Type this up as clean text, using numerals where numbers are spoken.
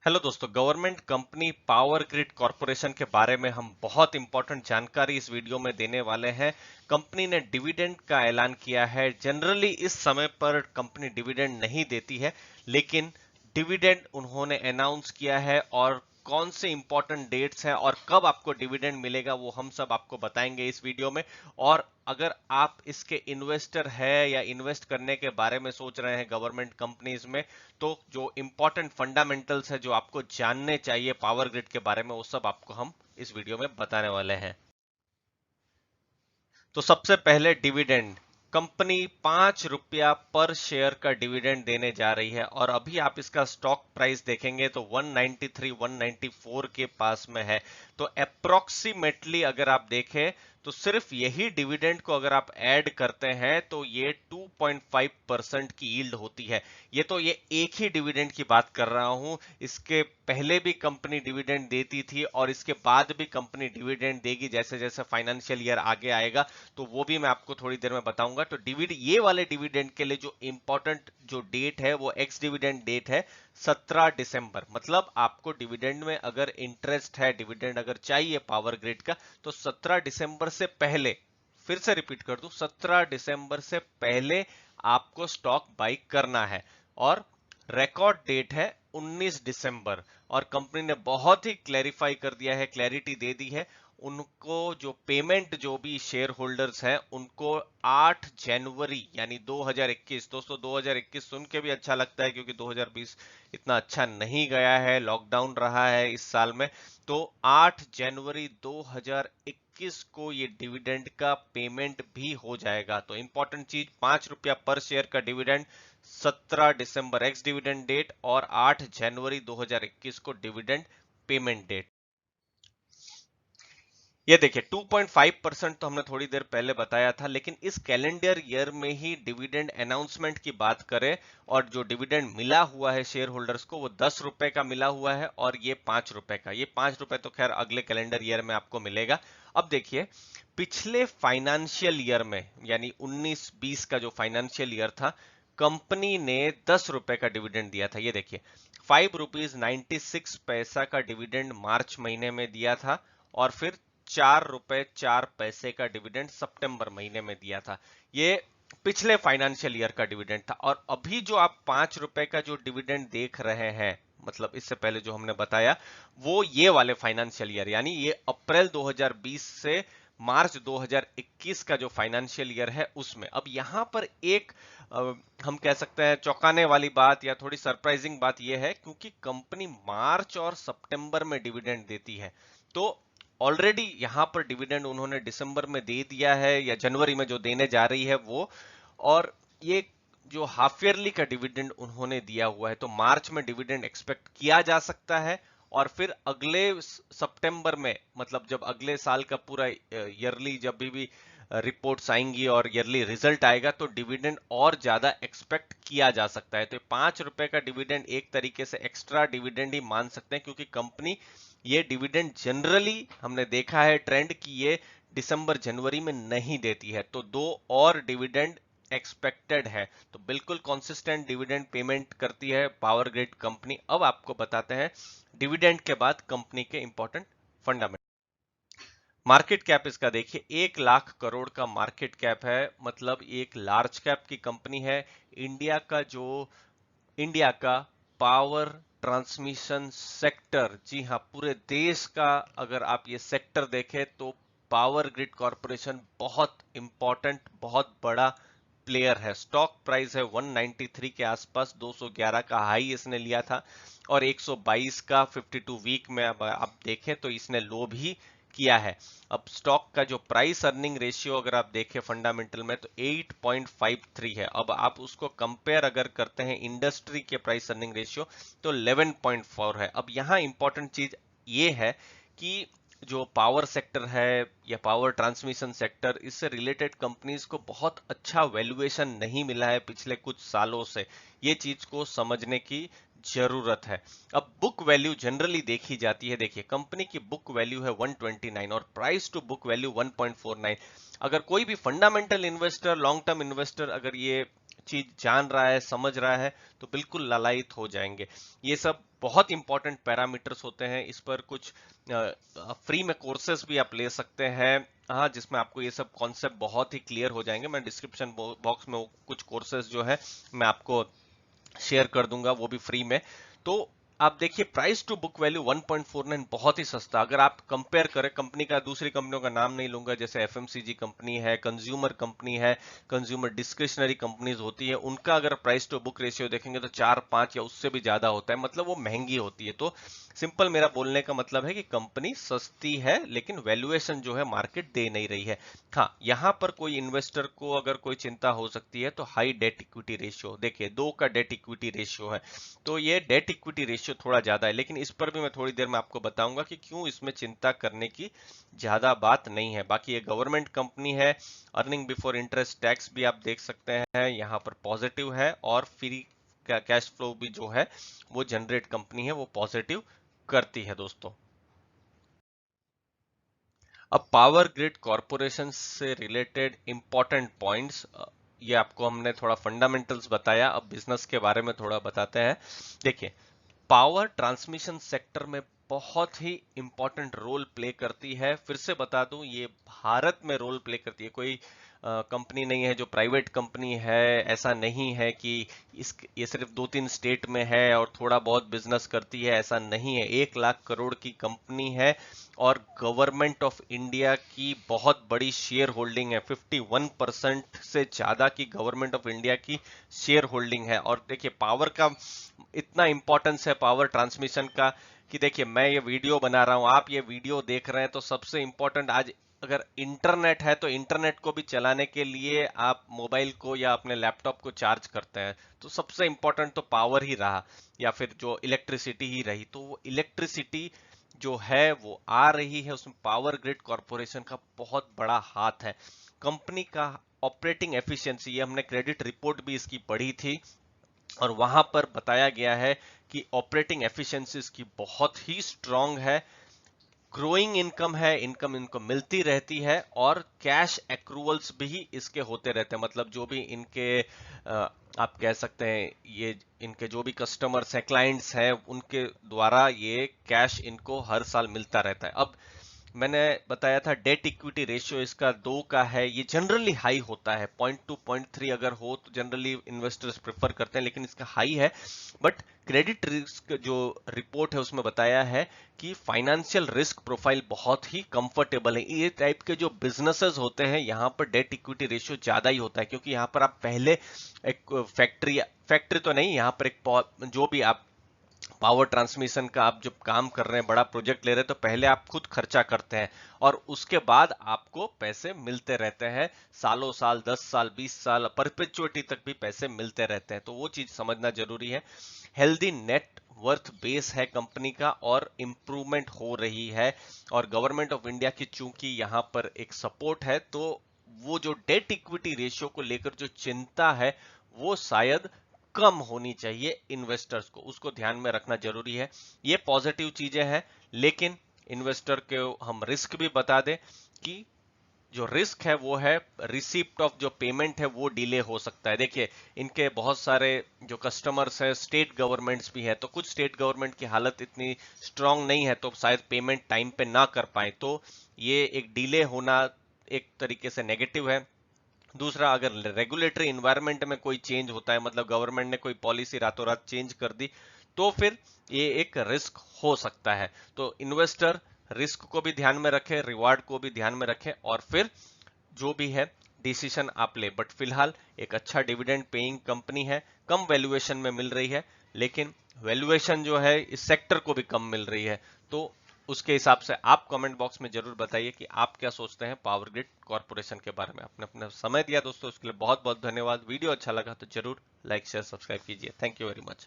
Hello दोस्तों, government company power grid corporation के बारे में हम बहुत इंपॉर्टेंट जानकारी इस वीडियो में देने वाले हैं। कंपनी ने डिविडेंड का ऐलान किया है। जनरली इस समय पर कंपनी डिविडेंड नहीं देती है, लेकिन डिविडेंड उन्होंने अनाउंस किया है और कौन से इंपॉर्टेंट डेट्स हैं और कब आपको डिविडेंड मिलेगा वो हम सब आपको बताएंगे इस वीडियो में। और अगर आप इसके इन्वेस्टर है या इन्वेस्ट करने के बारे में सोच रहे हैं गवर्नमेंट कंपनीज में, तो जो इंपॉर्टेंट फंडामेंटल्स है जो आपको जानने चाहिए पावर ग्रिड के बारे में, वो सब आपको हम इस वीडियो में बताने वाले हैं। तो सबसे पहले डिविडेंड। कंपनी ₹5 पर शेयर का डिविडेंड देने जा रही है और अभी आप इसका स्टॉक प्राइस देखेंगे तो 193 194 के पास में है। तो अप्रोक्सीमेटली अगर आप देखें तो सिर्फ यही डिविडेंड को अगर आप ऐड करते हैं तो ये 2.5% की यील्ड होती है। ये एक ही डिविडेंड की बात कर रहा हूं। इसके पहले भी कंपनी डिविडेंड देती थी और इसके बाद भी कंपनी डिविडेंड देगी जैसे जैसे फाइनेंशियल ईयर आगे आएगा, तो वो भी मैं आपको थोड़ी देर में बताऊंगा। तो ये वाले डिविडेंड के लिए जो इंपॉर्टेंट जो डेट है वो एक्स डिविडेंड डेट है 17 दिसंबर। मतलब आपको डिविडेंड में अगर इंटरेस्ट है, डिविडेंड अगर चाहिए पावर ग्रिड का, तो 17 दिसंबर से पहले, फिर से रिपीट कर दूं, 17 दिसंबर से पहले आपको स्टॉक बाई करना है। और रिकॉर्ड डेट है 19 दिसंबर। और कंपनी ने बहुत ही क्लैरिफाई कर दिया है, क्लैरिटी दे दी है उनको। जो पेमेंट जो भी शेयर होल्डर्स हैं उनको 8 जनवरी यानी 2021, दोस्तों 2021 सुन के भी अच्छा लगता है क्योंकि 2020 इतना अच्छा नहीं गया है, लॉकडाउन रहा है इस साल में। तो 8 जनवरी 2021 को ये डिविडेंड का पेमेंट भी हो जाएगा। तो इंपॉर्टेंट चीज, ₹5 पर शेयर का डिविडेंड 17 दिसंबर एक्स डिविडेंड डेट और 8 जनवरी 2021 को डिविडेंड पेमेंट डेट। ये देखिए 2.5% तो हमने थोड़ी देर पहले बताया था, लेकिन इस कैलेंडर ईयर में ही डिविडेंड अनाउंसमेंट की बात करें और जो डिविडेंड मिला हुआ है शेयर होल्डर्स को वो ₹10 का मिला हुआ है और ये ₹5 का। ये ₹5 तो खैर अगले कैलेंडर ईयर में आपको मिलेगा। अब देखिए पिछले फाइनेंशियल ईयर में यानी 19-20 का जो फाइनेंशियल ईयर था, कंपनी ने ₹10 का डिविडेंड दिया था। ये देखिए ₹5.96 का डिविडेंड मार्च महीने में दिया था और फिर ₹4.04 का डिविडेंड सितंबर महीने में दिया था। ये पिछले फाइनेंशियल ईयर का डिविडेंड था। और अभी जो आप ₹5 का जो डिविडेंड देख रहे हैं, मतलब इससे पहले जो हमने बताया, वो ये वाले फाइनेंशियल ईयर यानी ये अप्रैल 2020 से मार्च 2021 का जो फाइनेंशियल ईयर है उसमें। अब यहां पर एक हम कह सकते हैं चौंकाने वाली बात या थोड़ी सरप्राइजिंग बात यह है, क्योंकि कंपनी मार्च और सितंबर में डिविडेंड देती है, तो ऑलरेडी यहां पर डिविडेंड उन्होंने दिसंबर में दे दिया है या जनवरी में जो देने जा रही है वो। और ये जो हाफ ईयरली का डिविडेंड उन्होंने दिया हुआ है, तो मार्च में डिविडेंड एक्सपेक्ट किया जा सकता है। और फिर अगले सितंबर में, मतलब जब अगले साल का पूरा ईयरली जब भी रिपोर्ट्स आएंगी और ईयरली रिजल्ट आएगा, तो डिविडेंड और ज्यादा एक्सपेक्ट किया जा सकता है। तो ₹5 का डिविडेंड एक तरीके से एक्स्ट्रा डिविडेंड ही मान सकते हैं, क्योंकि कंपनी ये डिविडेंड जनरली हमने देखा है ट्रेंड की ये दिसंबर जनवरी में नहीं देती है। तो दो और डिविडेंड एक्सपेक्टेड है। तो बिल्कुल कंसिस्टेंट डिविडेंड पेमेंट करती है पावर ग्रिड कंपनी। अब आपको बताते हैं डिविडेंड के बाद कंपनी के इंपॉर्टेंट फंडामेंटल। मार्केट कैप इसका देखिए 1 लाख करोड़ का मार्केट कैप है, मतलब एक लार्ज कैप की कंपनी है। इंडिया का जो इंडिया का पावर ट्रांसमिशन सेक्टर, जी हाँ, पूरे देश का अगर आप ये सेक्टर देखें तो पावर ग्रिड कॉरपोरेशन बहुत इंपॉर्टेंट, बहुत बड़ा प्लेयर है। स्टॉक प्राइस है 193 के आसपास, 211 का हाई इसने लिया था और 122 का 52 वीक में अब आप देखें तो इसने लो भी किया है। अब स्टॉक का जो प्राइस अर्निंग रेशियो अगर आप देखें फंडामेंटल में तो 8.53 है। अब आप उसको कंपेयर अगर करते हैं इंडस्ट्री के प्राइस अर्निंग रेशियो तो 11.4 है। अब यहाँ इंपॉर्टेंट चीज ये है कि जो पावर सेक्टर है या पावर ट्रांसमिशन सेक्टर, इससे रिलेटेड कंपनीज को बहुत अच्छा वैल्यूएशन नहीं मिला है पिछले कुछ सालों से। ये चीज को समझने की जरूरत है। अब बुक वैल्यू जनरली देखी जाती है। देखिए कंपनी की बुक वैल्यू है 129 और प्राइस टू बुक वैल्यू 1.49। अगर कोई भी fundamental investor, long term investor अगर ये चीज जान रहा है, समझ रहा है, तो बिल्कुल लालायित हो जाएंगे। ये सब बहुत इंपॉर्टेंट पैरामीटर्स होते हैं। इस पर कुछ फ्री में कोर्सेस भी आप ले सकते हैं, हाँ, जिसमें आपको ये सब कॉन्सेप्ट बहुत ही क्लियर हो जाएंगे। मैं डिस्क्रिप्शन बॉक्स में कुछ कोर्सेज जो है मैं आपको शेयर कर दूंगा, वो भी फ्री में। तो आप देखिए प्राइस टू बुक वैल्यू 1.49 बहुत ही सस्ता। अगर आप कंपेयर करें कंपनी का, दूसरी कंपनियों का नाम नहीं लूंगा, जैसे एफएमसीजी कंपनी है, कंज्यूमर कंपनी है, कंज्यूमर डिस्क्रिशनरी कंपनीज होती है, उनका अगर प्राइस टू बुक रेशियो देखेंगे तो 4-5 या उससे भी ज्यादा होता है, मतलब वो महंगी होती है। तो सिंपल मेरा बोलने का मतलब है कि कंपनी सस्ती है लेकिन वैल्यूएशन जो है मार्केट दे नहीं रही है। हाँ, यहां पर कोई इन्वेस्टर को अगर कोई चिंता हो सकती है तो हाई डेट इक्विटी रेशियो, देखिए 2 का डेट इक्विटी रेशियो है, तो ये डेट इक्विटी रेशियो थोड़ा ज्यादा है, लेकिन इस पर भी मैं थोड़ी देर में आपको बताऊंगा कि क्यों इसमें चिंता करने की ज्यादा बात नहीं है। बाकी ये गवर्नमेंट कंपनी है, अर्निंग बिफोर इंटरेस्ट टैक्स भी आप देख सकते हैं यहाँ पर पॉजिटिव है, और फ्री कैश फ्लो भी जो है वो जनरेट कंपनी है वो पॉजिटिव करती है दोस्तों। अब पावर ग्रिड कॉरपोरेशन से रिलेटेड इंपॉर्टेंट पॉइंट्स, ये आपको हमने थोड़ा फंडामेंटल्स बताया, अब बिजनेस के बारे में थोड़ा बताते हैं। देखिए, पावर ट्रांसमिशन सेक्टर में बहुत ही इंपॉर्टेंट रोल प्ले करती है। फिर से बता दूं, ये भारत में रोल प्ले करती है, कोई कंपनी नहीं है जो प्राइवेट कंपनी है। ऐसा नहीं है कि ये सिर्फ 2-3 स्टेट में है और थोड़ा बहुत बिजनेस करती है, ऐसा नहीं है। 1 लाख करोड़ की कंपनी है और गवर्नमेंट ऑफ इंडिया की बहुत बड़ी शेयर होल्डिंग है, 51% से ज्यादा की गवर्नमेंट ऑफ इंडिया की शेयर होल्डिंग है। और देखिए पावर का इतना इंपॉर्टेंस है, पावर ट्रांसमिशन का, कि देखिए मैं ये वीडियो बना रहा हूं, आप ये वीडियो देख रहे हैं, तो सबसे इंपॉर्टेंट आज अगर इंटरनेट है तो इंटरनेट को भी चलाने के लिए आप मोबाइल को या अपने लैपटॉप को चार्ज करते हैं, तो सबसे इंपॉर्टेंट तो पावर ही रहा, या फिर जो इलेक्ट्रिसिटी ही रही। तो वो इलेक्ट्रिसिटी जो है वो आ रही है, उसमें पावर ग्रिड कॉरपोरेशन का बहुत बड़ा हाथ है। कंपनी का ऑपरेटिंग एफिशिएंसी, ये हमने क्रेडिट रिपोर्ट भी इसकी पढ़ी थी, और वहां पर बताया गया है कि ऑपरेटिंग एफिशिएंसी इसकी बहुत ही स्ट्रांग है, ग्रोइंग इनकम है, इनकम इनको मिलती रहती है, और कैश एक्रूवल्स भी इसके होते रहते हैं। मतलब जो भी इनके आप कह सकते हैं, ये इनके जो भी कस्टमर्स हैं, क्लाइंट्स हैं, उनके द्वारा ये कैश इनको हर साल मिलता रहता है। अब मैंने बताया था डेट इक्विटी रेशियो इसका 2 का है, ये जनरली हाई होता है, 0.2 0.3 अगर हो तो जनरली इन्वेस्टर्स प्रेफर करते हैं, लेकिन इसका हाई है। बट क्रेडिट रिस्क जो रिपोर्ट है उसमें बताया है कि फाइनेंशियल रिस्क प्रोफाइल बहुत ही कंफर्टेबल है। ये टाइप के जो बिजनेसेस होते हैं यहाँ पर डेट इक्विटी रेशियो ज्यादा ही होता है, क्योंकि यहाँ पर आप पहले एक फैक्ट्री तो नहीं, यहाँ पर एक जो भी आप पावर ट्रांसमिशन का आप जब काम कर रहे हैं, बड़ा प्रोजेक्ट ले रहे हैं, तो पहले आप खुद खर्चा करते हैं और उसके बाद आपको पैसे मिलते रहते हैं, सालों साल, 10 साल, 20 साल, परपेचुइटी तक भी पैसे मिलते रहते हैं। तो वो चीज समझना जरूरी है। हेल्दी नेट वर्थ बेस है कंपनी का और इंप्रूवमेंट हो रही है, और गवर्नमेंट ऑफ इंडिया की चूंकि यहाँ पर एक सपोर्ट है, तो वो जो डेट इक्विटी रेशियो को लेकर जो चिंता है वो शायद कम होनी चाहिए इन्वेस्टर्स को, उसको ध्यान में रखना जरूरी है। ये पॉजिटिव चीजें हैं, लेकिन इन्वेस्टर को हम रिस्क भी बता दें कि जो रिस्क है वो है रिसिप्ट ऑफ जो पेमेंट है वो डिले हो सकता है। देखिए इनके बहुत सारे जो कस्टमर्स हैं स्टेट गवर्नमेंट्स भी है, तो कुछ स्टेट गवर्नमेंट की हालत इतनी स्ट्रांग नहीं है, तो शायद पेमेंट टाइम पे ना कर पाए, तो ये एक डिले होना एक तरीके से नेगेटिव है। दूसरा, अगर रेगुलेटरी इन्वायरमेंट में कोई चेंज होता है, मतलब गवर्नमेंट ने कोई पॉलिसी रातों रात चेंज कर दी, तो फिर ये एक रिस्क हो सकता है। तो इन्वेस्टर रिस्क को भी ध्यान में रखे, रिवार्ड को भी ध्यान में रखे, और फिर जो भी है डिसीजन आप ले। बट फिलहाल एक अच्छा डिविडेंड पेइंग कंपनी है, कम वैल्यूएशन में मिल रही है, लेकिन वैल्यूएशन जो है इस सेक्टर को भी कम मिल रही है। तो उसके हिसाब से आप कमेंट बॉक्स में जरूर बताइए कि आप क्या सोचते हैं पावर ग्रिड कॉर्पोरेशन के बारे में। आपने अपना समय दिया दोस्तों, उसके लिए बहुत बहुत धन्यवाद। वीडियो अच्छा लगा तो जरूर लाइक शेयर सब्सक्राइब कीजिए। Thank you very much.